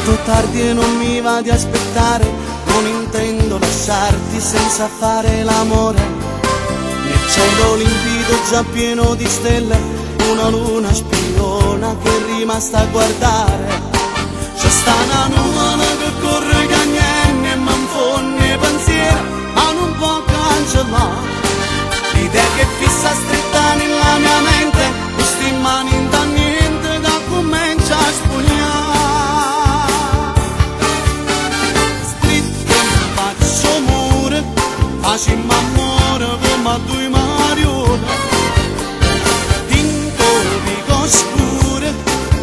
molto tardi e non mi va di aspettare, non intendo lasciarti senza fare l'amore. Nel cielo limpido già pieno di stelle, una luna spiona che è rimasta a guardare. C'è sta una nuvola che corre cagnenne e m'infonne pensiero, ma non può cancellare l'idea che fissa stretta nella mia mente, questi mani da niente da comincia a spugnare. Stritto mi faccio mure, facciamo amore come a due marione, dinto vico scure,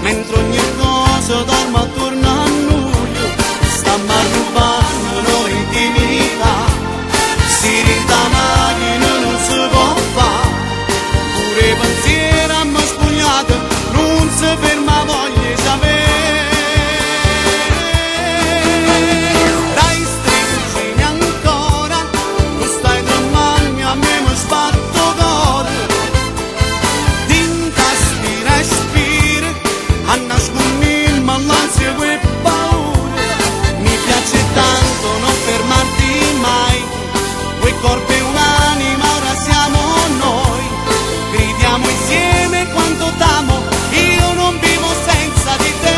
mentre ogni cosa dorme attorno a noi, stiamo a rubare l'intimità, si rita macchina non si può fare, pure pensiero a me spugnate, non si ferma voglia sapere. Dai stringimi ancora, non stai tremando, a me mi sbatto cuore, dinta spira e spira, a nascondermi all'ansia e paura, mi piace tanto non fermarti mai, quei corpi e un'anima ora siamo noi, gridiamo insieme quanto t'amo, io non vivo senza di te.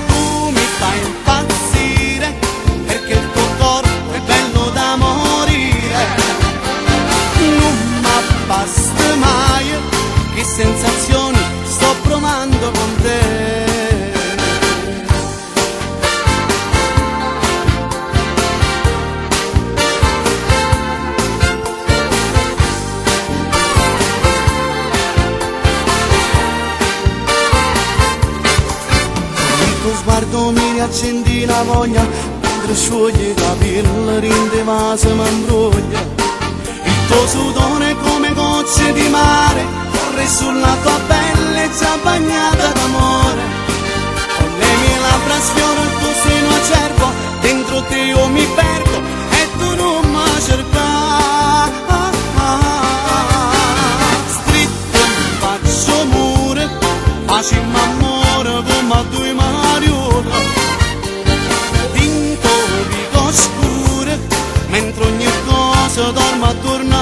Tu mi fai impazzire perché il tuo corpo è bello da morire, non m'abbasta mai, che sensazioni sto provando con te. Sguardo mi riaccendi la voglia, mentre sciogli i capelli, rinde vaso mi imbroglia. Il tuo sudore come gocce di mare, corre sulla tua pelle già bagnata d'amore. Con le mie labbra sfioro il tuo seno acerbo, dentro te io mi perdo e tu non mi cercai. Stritto mi faccio mure, facciamo amore come a due marione, dinto vico scure, mentre ogni cosa dorme attorno